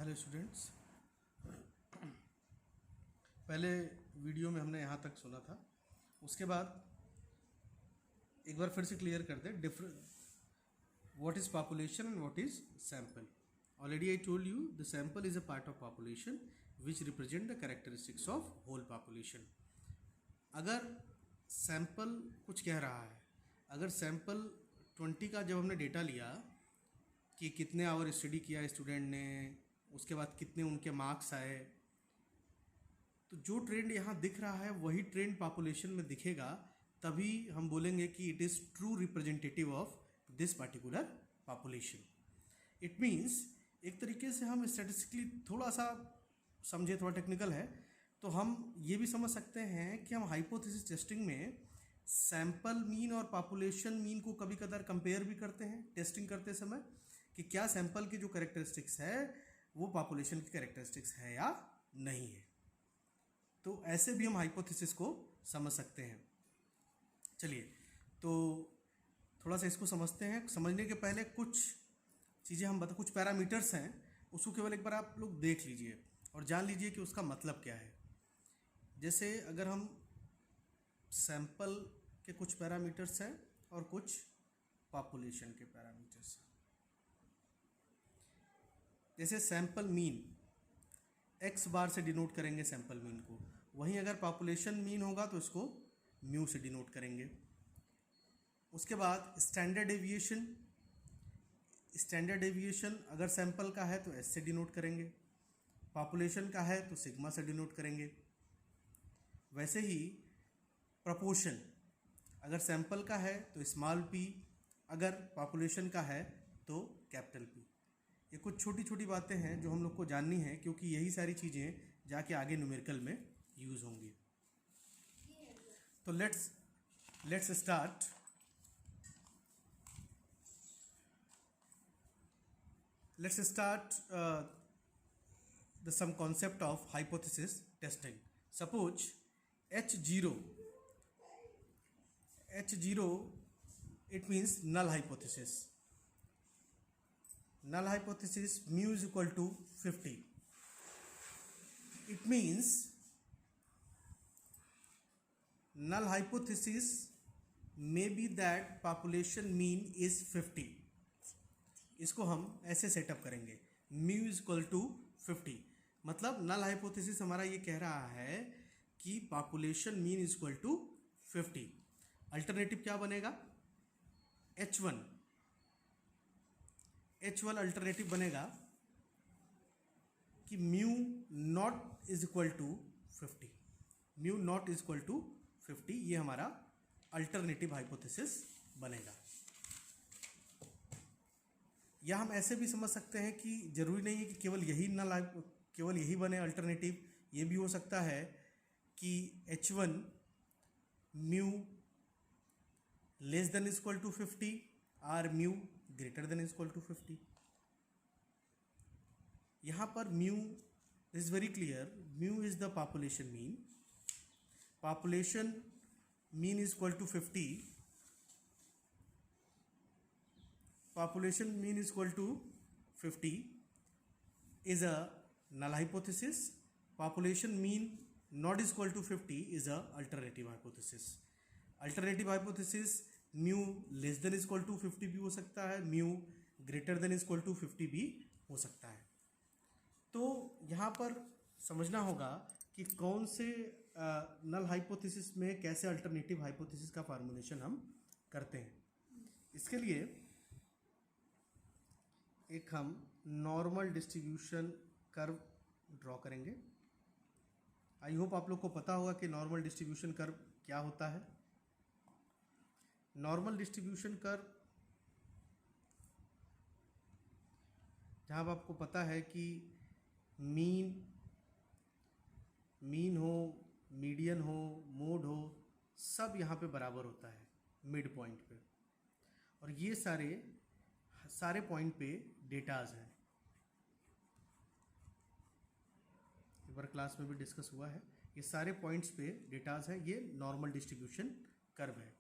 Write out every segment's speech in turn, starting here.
Hello students. पहले video में हमने यहाँ तक सुना था, उसके बाद एक बार फिर से क्लियर कर दें what is population and what is sample. Already I told you the sample is a part of population which represent the characteristics of whole population. अगर सैंपल कुछ कह रहा है, अगर सैंपल 20 का जब हमने डेटा लिया कि कितने आवर स्टडी किया स्टूडेंट ने, उसके बाद कितने उनके मार्क्स आए, तो जो ट्रेंड यहाँ दिख रहा है वही ट्रेंड पॉपुलेशन में दिखेगा, तभी हम बोलेंगे कि it is true representative of this particular population. It means एक तरीके से हम स्टैटिस्टिकली थोड़ा सा समझे, थोड़ा टेक्निकल है, तो हम ये भी समझ सकते हैं कि हम हाइपोथेसिस टेस्टिंग में सैंपल मीन और पॉपुलेशन मीन को कभी कभार कंपेयर भी करते हैं टेस्टिंग करते समय, कि क्या सैंपल की जो कैरेक्टरिस्टिक्स है वो पॉपुलेशन की कैरेक्टरिस्टिक्स है या नहीं है. तो ऐसे भी हम हाइपोथेसिस को समझ सकते हैं. चलिए तो थोड़ा सा इसको समझते हैं. समझने के पहले कुछ चीज़ें हम कुछ पैरामीटर्स हैं, उसको केवल एक बार आप लोग देख लीजिए और जान लीजिए कि उसका मतलब क्या है. जैसे अगर हम सैंपल के कुछ पैरामीटर्स हैं और कुछ पॉपुलेशन के पैरामीटर्स हैं. जैसे सैंपल मीन एक्स बार से डिनोट करेंगे सैंपल मीन को, वहीं अगर पॉपुलेशन मीन होगा तो इसको म्यू से डिनोट करेंगे. उसके बाद स्टैंडर्ड डेविएशन, स्टैंडर्ड डेविएशन अगर सैंपल का है तो एस से डिनोट करेंगे, पॉपुलेशन का है तो सिग्मा से डिनोट करेंगे. वैसे ही प्रपोर्शन अगर सैंपल का है तो स्मॉल पी, अगर पॉपुलेशन का है तो कैपिटल पी. ये कुछ छोटी छोटी बातें हैं जो हम लोग को जाननी है, क्योंकि यही सारी चीज़ें जाके आगे न्यूमेरिकल में यूज़ होंगी. तो let's start. Let's start the some concept of hypothesis testing. Suppose H0 it means null hypothesis. Null hypothesis mu is equal to 50. It means null hypothesis may be that population mean is 50. इसको हम ऐसे setup करेंगे, mu is equal to 50. मतलब null hypothesis हमारा ये कह रहा है कि population mean is equal to 50. Alternative क्या बनेगा? H1 अल्टरनेटिव बनेगा कि mu not is equal to 50. Mu not is equal to 50, ये हमारा अल्टरनेटिव हाइपोथेसिस बनेगा. या हम ऐसे भी समझ सकते हैं कि जरूरी नहीं है कि केवल यही बने अल्टरनेटिव. ये भी हो सकता है कि H1 mu less than is equal to 50 और mu greater than is equal to 50. यहाँ पर mu is very clear, mu is the population mean. Population mean is equal to 50. Population mean is equal to 50 is a null hypothesis. Population mean not is equal to 50 is a alternative hypothesis. Alternative hypothesis mu less than is equal to 50 भी हो सकता है, mu greater than is equal to 50 भी हो सकता है. तो यहाँ पर समझना होगा कि कौन से नल हाइपोथेसिस में कैसे अल्टरनेटिव हाइपोथेसिस का फार्मूलेशन हम करते हैं. इसके लिए एक हम नॉर्मल डिस्ट्रीब्यूशन कर्व ड्रॉ करेंगे. आई होप आप लोग को पता होगा कि नॉर्मल डिस्ट्रीब्यूशन कर्व क्या होता है. नॉर्मल डिस्ट्रीब्यूशन कर्व जहाँ आपको पता है कि मीन हो, मीडियन हो, मोड हो, सब यहाँ पे बराबर होता है मिड पॉइंट पे, और ये सारे पॉइंट पे डेटाज हैं. एक बार क्लास में भी डिस्कस हुआ है, ये सारे पॉइंट्स पे डेटाज हैं. ये नॉर्मल डिस्ट्रीब्यूशन कर्व है.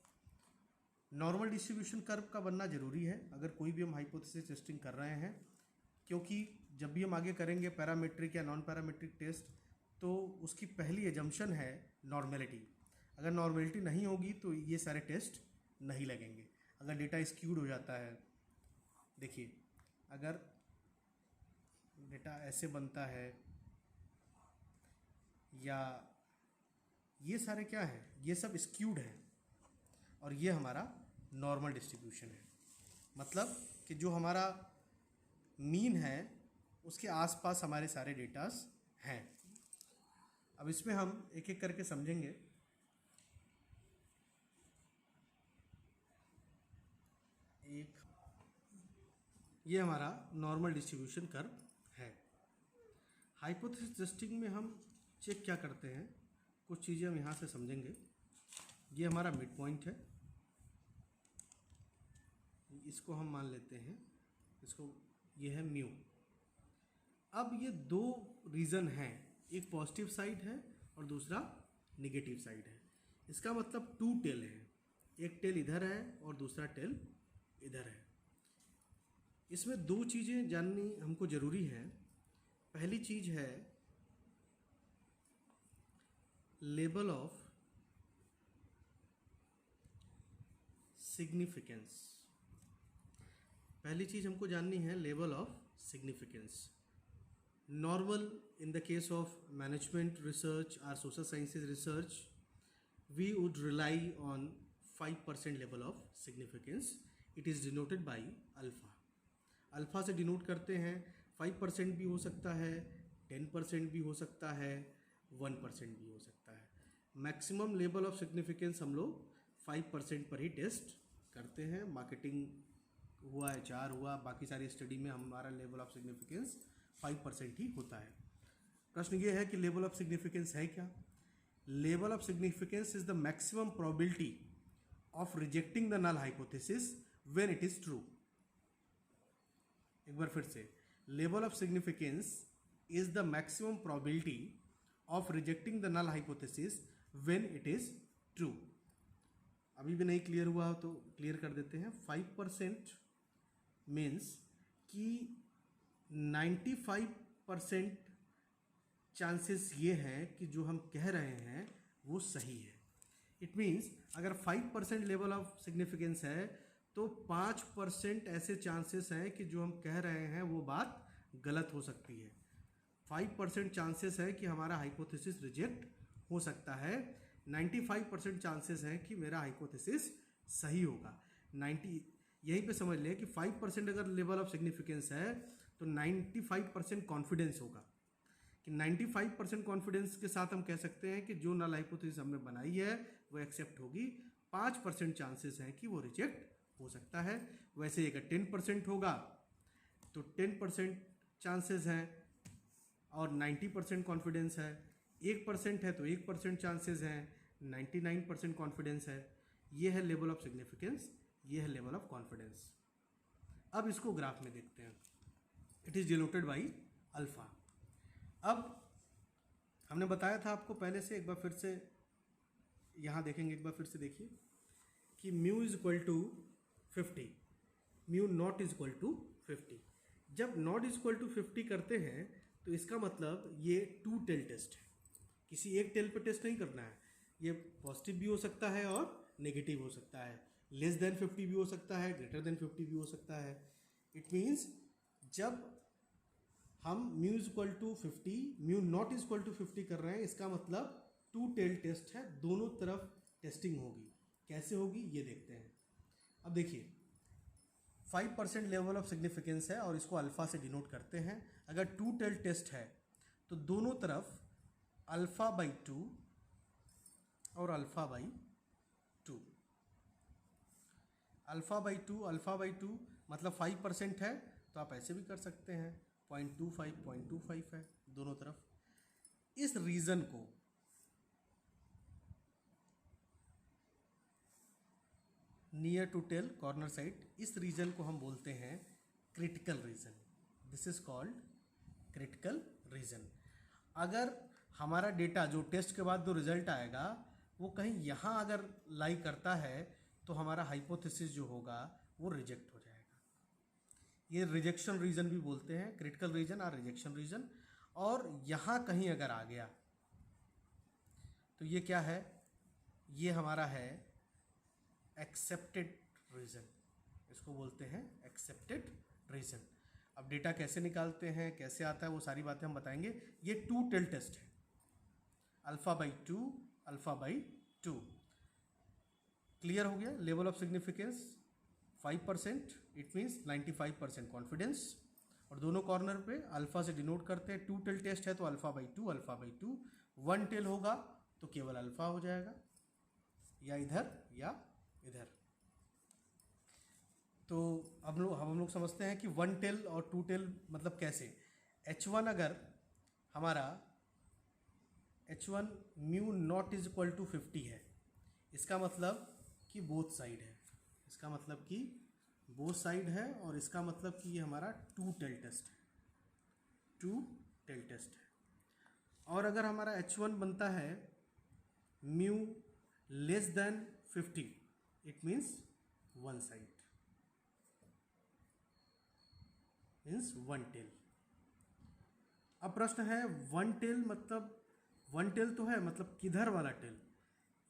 नॉर्मल डिस्ट्रीब्यूशन कर्व का बनना जरूरी है अगर कोई भी हम हाइपोथेसिस टेस्टिंग कर रहे हैं, क्योंकि जब भी हम आगे करेंगे पैरामीट्रिक या नॉन पैरामीट्रिक टेस्ट, तो उसकी पहली एजम्पशन है नॉर्मेलिटी। अगर नॉर्मेलिटी नहीं होगी तो ये सारे टेस्ट नहीं लगेंगे। अगर डेटा स्क्यूड हो जाता है, देखिए अगर डेटा ऐसे बनता है या ये सारे क्या है, ये सब स्क्यूड है और ये हमारा नॉर्मल डिस्ट्रीब्यूशन है। मतलब कि जो हमारा मीन है उसके आसपास हमारे सारे डेटास हैं। अब इसमें हम एक एक करके समझेंगे। एक ये हमारा नॉर्मल डिस्ट्रीब्यूशन कर्व है। हाइपोथेसिस टेस्टिंग में हम चेक क्या करते हैं, कुछ चीज़ें हम यहाँ से समझेंगे। ये हमारा मिड पॉइंट है, इसको हम मान लेते हैं, इसको ये है म्यू। अब ये दो रीज़न हैं, एक पॉजिटिव साइड है और दूसरा नेगेटिव साइड है। इसका मतलब टू टेल है, एक टेल इधर है और दूसरा टेल इधर है। इसमें दो चीज़ें जाननी हमको ज़रूरी है। पहली चीज़ है लेवल ऑफ सिग्निफिकेंस। पहली चीज़ हमको जाननी है level of significance. Normal in the case of management research और social sciences research we would rely on 5% level of significance. It is denoted by alpha. Alpha से डिनोट करते हैं। 5% भी हो सकता है, 10% भी हो सकता है, 1% भी हो सकता है। मैक्सिमम लेवल ऑफ सिग्निफिकेंस हम लोग 5% पर ही टेस्ट करते हैं। मार्केटिंग हुआ, HR हुआ, बाकी सारी स्टडी में हमारा लेवल ऑफ सिग्निफिकेंस 5% ही होता है। प्रश्न ये है कि लेवल ऑफ सिग्निफिकेंस है क्या? Level of significance is the maximum probability of rejecting the null hypothesis when it is true. एक बार फिर से, level of significance is the maximum probability of rejecting the null hypothesis when it is true. अभी भी नहीं clear हुआ हो तो clear कर देते हैं। 5% मीन्स कि 95% चांसेस ये हैं कि जो हम कह रहे हैं वो सही है। इट मीन्स अगर 5% लेवल ऑफ सिग्निफिकेंस है तो 5% ऐसे चांसेस हैं कि जो हम कह रहे हैं वो बात गलत हो सकती है। 5% चांसेस है कि हमारा हाइपोथेसिस रिजेक्ट हो सकता है। 95% चांसेस हैं कि मेरा हाइपोथेसिस सही होगा। 90 यहीं पे समझ लें कि 5% अगर लेवल ऑफ सिग्निफिकेंस है तो 95% कॉन्फिडेंस होगा। कि 95% कॉन्फिडेंस के साथ हम कह सकते हैं कि जो नल हाइपोथेसिस हमने बनाई है वो एक्सेप्ट होगी। 5% चांसेस हैं कि वो रिजेक्ट हो सकता है। वैसे अगर 10% होगा तो 10% चांसेस हैं और 90% कॉन्फिडेंस है। 1% है तो 1% चांसेस हैं, 99% कॉन्फिडेंस है। ये है लेवल ऑफ सिग्निफिकेंस, ये है लेवल ऑफ कॉन्फिडेंस। अब इसको ग्राफ में देखते हैं। It is denoted by alpha. अब हमने बताया था आपको पहले से, एक बार फिर से यहाँ देखेंगे, एक बार फिर से देखिए कि mu is equal to 50, mu not is equal to 50। जब नॉट इज इक्वल टू 50 करते हैं तो इसका मतलब ये टू टेल टेस्ट है। किसी एक टेल पे टेस्ट नहीं करना है। ये पॉजिटिव भी हो सकता है और नेगेटिव हो सकता है। लेस देन 50 भी हो सकता है, ग्रेटर देन 50 भी हो सकता है। इट मीन्स जब हम mu is equal to 50, mu not is equal to 50 कर रहे हैं, इसका मतलब टू टेल टेस्ट है, दोनों तरफ टेस्टिंग होगी। कैसे होगी ये देखते हैं। अब देखिए 5% लेवल ऑफ सिग्निफिकेंस है और इसको अल्फा से डिनोट करते हैं। अगर टू टेल टेस्ट है तो दोनों तरफ अल्फा बाई 2 और alpha by 2, alpha by 2, alpha by 2 मतलब 5% है तो आप ऐसे भी कर सकते हैं, 0.25 है दोनों तरफ। इस रीजन को near to tail corner side, इस रीजन को हम बोलते हैं critical region. This is called critical region. अगर हमारा डेटा जो टेस्ट के बाद जो रिजल्ट आएगा वो कहीं यहाँ अगर लाई करता है तो हमारा हाइपोथेसिस जो होगा वो रिजेक्ट हो जाएगा। ये रिजेक्शन रीजन भी बोलते हैं, क्रिटिकल रीजन और रिजेक्शन रीजन। और यहाँ कहीं अगर आ गया तो ये क्या है, ये हमारा है एक्सेप्टेड रीजन, इसको बोलते हैं एक्सेप्टेड रीजन। अब डेटा कैसे निकालते हैं, कैसे आता है, वो सारी बातें हम बताएंगे। ये 2 टेल टेस्ट है, alpha by 2, alpha by 2। Clear हो गया। Level of significance 5%, it means 95% confidence. और दोनों कॉर्नर पे अल्फा से डिनोट करते हैं। 2 टेल टेस्ट है तो alpha by 2, alpha by 2। 1 tail होगा तो केवल अल्फा हो जाएगा, या इधर या इधर। तो अब हम लोग समझते हैं कि 1 टेल और 2 टेल मतलब कैसे। H1 अगर हमारा H1 mu not is equal to 50 है, इसका मतलब कि बोथ साइड है, इसका मतलब कि बोथ साइड है, और इसका मतलब कि ये हमारा 2 टेल टेस्ट है, 2 टेल टेस्ट है। और अगर हमारा H1 बनता है mu less than 50, it means one side, means 1 tail. अब प्रश्न है 1 टेल मतलब 1 टेल तो है, मतलब किधर वाला टेल।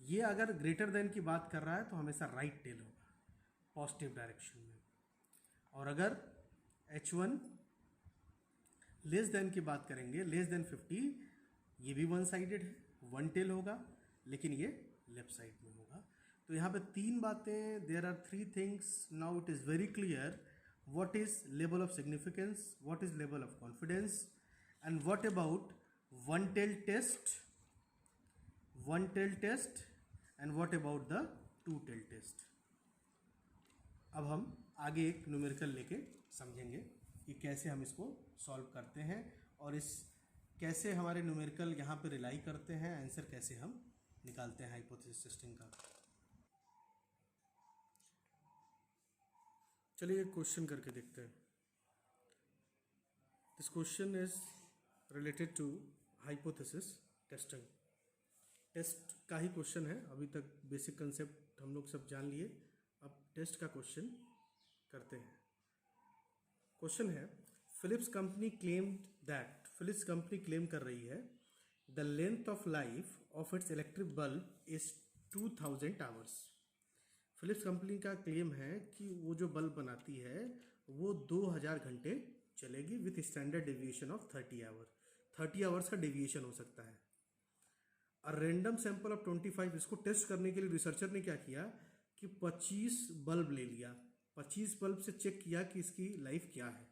ये अगर ग्रेटर देन की बात कर रहा है तो हमेशा राइट टेल होगा, पॉजिटिव डायरेक्शन में। और अगर H1 लेस देन की बात करेंगे, लेस देन 50, ये भी वन साइडेड है, 1 टेल होगा, लेकिन ये लेफ्ट साइड में होगा। तो यहाँ पे 3 बातें, there are 3 things. Now it is very clear what is level of significance, what is level of confidence, and what about one tail test, and what about the 2 tail test। अब हम आगे एक न्यूमेरिकल लेके समझेंगे कि कैसे हम इसको सॉल्व करते हैं, और इस कैसे हमारे न्यूमेरिकल यहाँ पे रिलाई करते हैं, आंसर कैसे हम निकालते हैं हाइपोथेसिस टेस्टिंग का। चलिए एक क्वेश्चन करके देखते हैं। This question is related to hypothesis testing. Test का ही क्वेश्चन है, अभी तक बेसिक कंसेप्ट हम लोग सब जान लिए, अब टेस्ट का क्वेश्चन करते हैं। क्वेश्चन है, फिलिप्स कंपनी क्लेम कर रही है the length of life of its electric bulb is 2000 hours. Philips company का क्लेम है कि वो जो बल्ब बनाती है वो 2000 घंटे चलेगी with standard deviation of 30 hour. 30 hours का डेविएशन हो सकता है। और रैंडम सैंपल ऑफ 25, इसको टेस्ट करने के लिए रिसर्चर ने क्या किया कि 25 बल्ब ले लिया, 25 बल्ब से चेक किया कि इसकी लाइफ क्या है।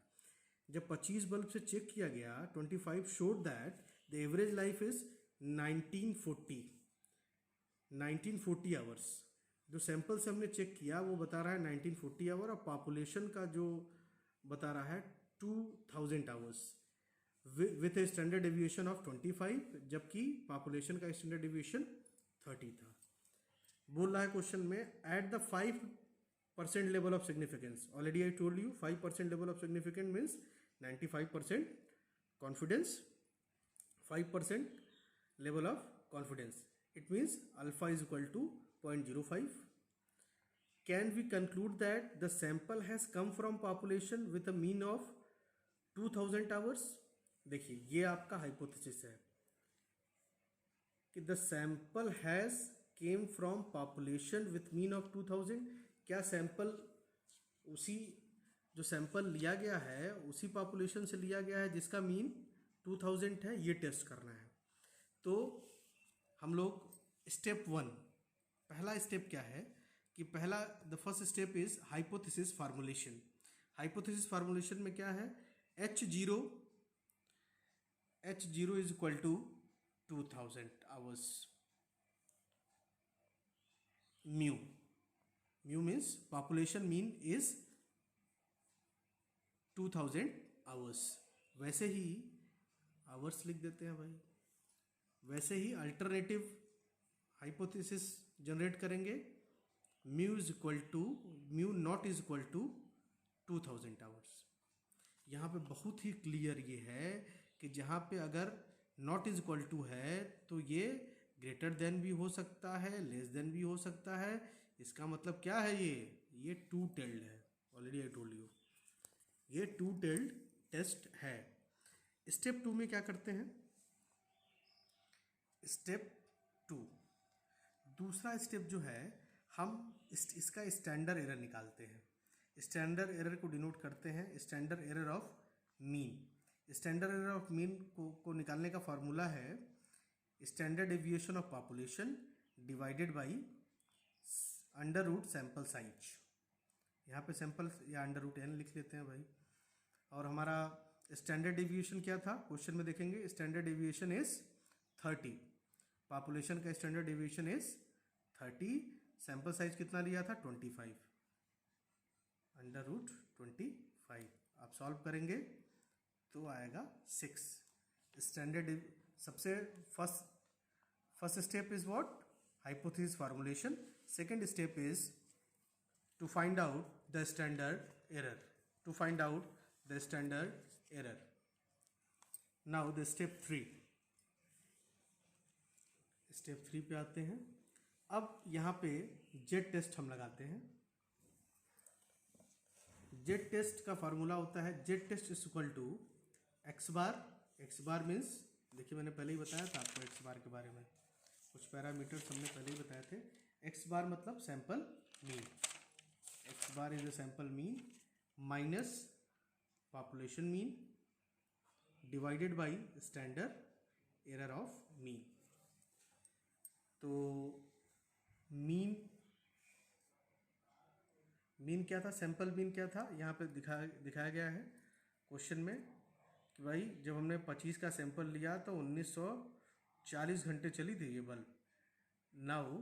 जब 25 बल्ब से चेक किया गया, 25 showed that the average life is 1940 hours. जो सैंपल से हमने चेक किया वो बता रहा है 1940 आवर, और पॉपुलेशन का जो बता रहा है 2000 hours with a standard deviation of 25, जबकि पॉपुलेशन का स्टैंडर्ड डेविएशन 30 था। बोल रहा है क्वेश्चन में at the 5% level of significance, already I told you 5% level of significance means 95% confidence, 5% level of confidence, it means alpha is equal to 0.05. Can we conclude that the sample has come from population with a mean of 2000 hours? देखिए ये आपका hypothesis है कि the sample has came from population with mean of 2000। क्या sample उसी जो sample लिया गया है उसी पॉपुलेशन से लिया गया है जिसका मीन 2000 है, ये टेस्ट करना है। तो हम लोग स्टेप 1, पहला स्टेप क्या है कि पहला the first step is hypothesis formulation. Hypothesis formulation में क्या है, H0 is equal to 2000 hours, mu means population mean is 2000 hours. वैसे ही आवर्स लिख देते हैं भाई, वैसे ही अल्टरनेटिव हाइपोथेसिस जनरेट करेंगे, mu not is equal to 2000 hours. यहाँ पे बहुत ही क्लियर ये है कि जहाँ पे अगर नॉट इज इक्वल टू है तो ये ग्रेटर देन भी हो सकता है, लेस देन भी हो सकता है। इसका मतलब क्या है, ये 2 टेल्ड है, ऑलरेडी आई टोल्ड यू। ये टू टेल्ड टेस्ट है। स्टेप 2 में क्या करते हैं? स्टेप 2, दूसरा स्टेप जो है, हम इसका स्टैंडर्ड एरर निकालते हैं। स्टैंडर्ड एरर को डिनोट करते हैं standard error of mean. Standard error of mean को निकालने का फॉर्मूला है standard deviation of population divided by under root sample size. यहाँ पे सैंपल या अंडर रूट n लिख लेते हैं भाई। और हमारा स्टैंडर्ड डेविएशन क्या था? क्वेश्चन में देखेंगे स्टैंडर्ड डेविएशन इज 30। पॉपुलेशन का standard deviation is 30। Sample size कितना लिया था? 25, अंडर रूट 25। आप सॉल्व करेंगे तो आएगा 6। स्टैंडर्ड सबसे first step is what? Hypothesis formulation. Second step is to find out the standard error. To find out the standard error. Now the step 3. Step 3 पे आते हैं। अब यहाँ पे जेड टेस्ट हम लगाते हैं। जेड टेस्ट का फार्मूला होता है Z test is equal to X bar. X bar means, देखिए मैंने पहले ही बताया था आपको एक्स बार के बारे में, कुछ पैरामीटर्स हमने पहले ही बताए थे। एक्स बार मतलब sample mean, x bar is a sample mean minus population mean divided by standard error of mean. तो मीन क्या था? सैंपल मीन क्या था? यहाँ पे दिखाया गया है क्वेश्चन में कि भाई जब हमने 25 का सैंपल लिया तो 1940 घंटे चली थी ये बल्ब। नाउ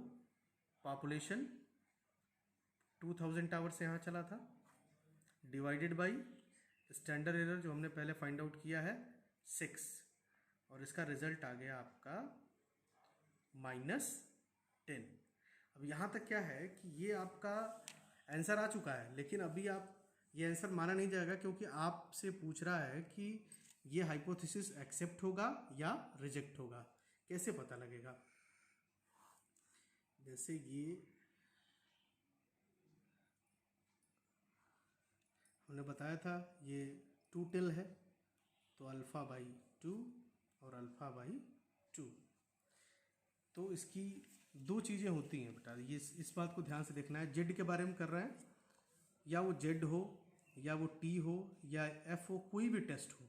पॉपुलेशन 2000 टावर से यहाँ चला था, डिवाइडेड बाई स्टैंडर्ड एरर जो हमने पहले फाइंड आउट किया है 6, और इसका रिजल्ट आ गया आपका -10। अब यहाँ तक क्या है कि ये आपका आंसर आ चुका है, लेकिन अभी आप ये आंसर माना नहीं जाएगा क्योंकि आपसे पूछ रहा है कि ये हाइपोथेसिस एक्सेप्ट होगा या रिजेक्ट होगा। कैसे पता लगेगा? जैसे ये हमने बताया था ये 2 टेल है, तो अल्फ़ा बाई 2 और अल्फ़ा बाई 2। तो इसकी दो चीज़ें होती हैं बेटा, ये इस बात को ध्यान से देखना है। जेड के बारे में कर रहे हैं, या वो जेड हो या वो टी हो या एफ हो, कोई भी टेस्ट हो,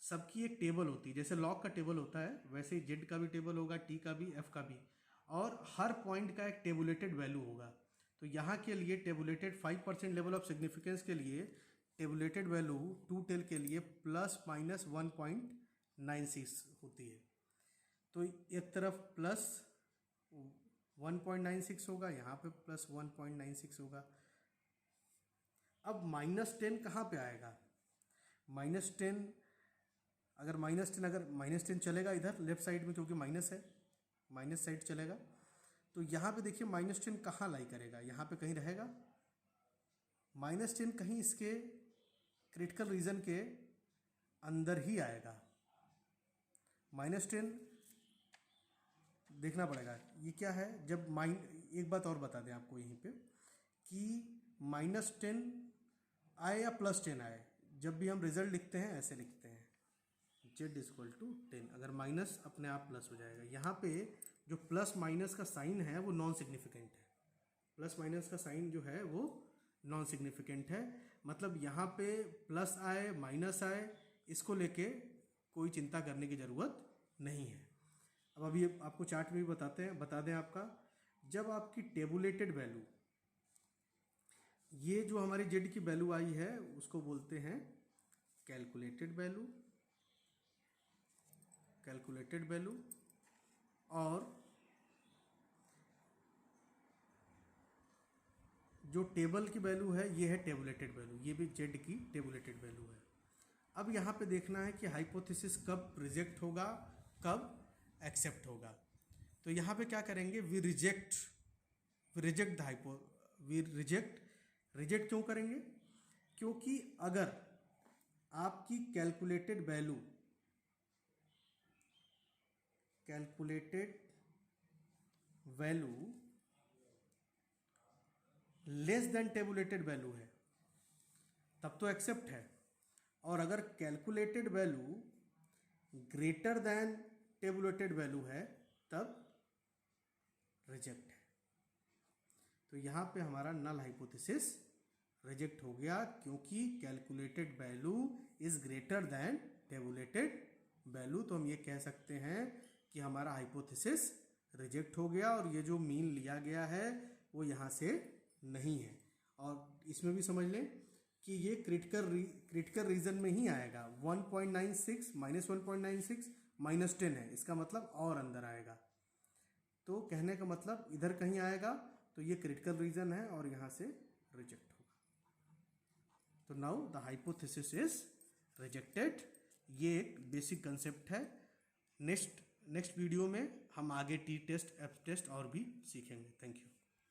सबकी एक टेबल होती है। जैसे लॉग का टेबल होता है वैसे ही जेड का भी टेबल होगा, टी का भी, एफ का भी, और हर पॉइंट का एक टेबुलेटेड वैल्यू होगा। तो यहाँ के लिए टेबुलेटेड 5% लेवल ऑफ सिग्निफिकेंस के लिए टेबुलेटेड वैल्यू 2 टेल के लिए ±1.96 होती है। तो एक तरफ +1.96 होगा, यहाँ पे +1.96 होगा। अब -10 कहाँ पे आएगा? -10 अगर -10 चलेगा इधर लेफ्ट साइड में, क्योंकि माइनस है, माइनस साइड चलेगा। तो यहाँ पे देखिए -10 कहाँ लाई करेगा? यहाँ पे कहीं रहेगा। -10 कहीं इसके क्रिटिकल रीजन के अंदर ही आएगा। -10 देखना पड़ेगा ये क्या है। जब एक बात और बता दें आपको यहीं पे कि -10 आए या +10 आए, जब भी हम रिजल्ट लिखते हैं ऐसे लिखते हैं z = 10। अगर माइनस अपने आप प्लस हो जाएगा। यहाँ पे जो प्लस माइनस का साइन है वो नॉन सिग्निफिकेंट है। प्लस माइनस का साइन जो है वो नॉन सिग्निफिकेंट है, मतलब यहाँ पे प्लस आए माइनस आए इसको लेके कोई चिंता करने की ज़रूरत नहीं है। अब अभी आपको चार्ट में भी बता दें आपका, जब आपकी टेबुलेटेड वैल्यू, ये जो हमारी जेड की वैल्यू आई है उसको बोलते हैं कैलकुलेटेड वैल्यू, और जो टेबल की वैल्यू है ये है टेबुलेटेड वैल्यू, ये भी जेड की टेबुलेटेड वैल्यू है। अब यहाँ पे देखना है कि हाइपोथेसिस कब रिजेक्ट होगा, कब एक्सेप्ट होगा। तो यहाँ पे क्या करेंगे? वी रिजेक्ट रिजेक्ट क्यों करेंगे? क्योंकि अगर आपकी calculated value less than tabulated value है, तब तो एक्सेप्ट है, और अगर calculated value greater than tabulated value है तब रिजेक्ट है। तो यहाँ पे हमारा नल हाइपोथेसिस रिजेक्ट हो गया, क्योंकि calculated value is greater than tabulated value. तो हम ये कह सकते हैं कि हमारा हाइपोथेसिस रिजेक्ट हो गया, और ये जो मीन लिया गया है वो यहाँ से नहीं है। और इसमें भी समझ लें कि ये क्रिटिकल रीजन में ही आएगा। 1.96 माइनस 1.96 माइनस 10 है, इसका मतलब और अंदर आएगा। तो कहने का मतलब इधर कहीं आएगा तो ये क्रिटिकल रीजन है और यहाँ से रिजेक्ट होगा। तो now the hypothesis is rejected. ये एक बेसिक कंसेप्ट है। नेक्स्ट वीडियो में हम आगे टी टेस्ट, एफ टेस्ट और भी सीखेंगे। Thank you.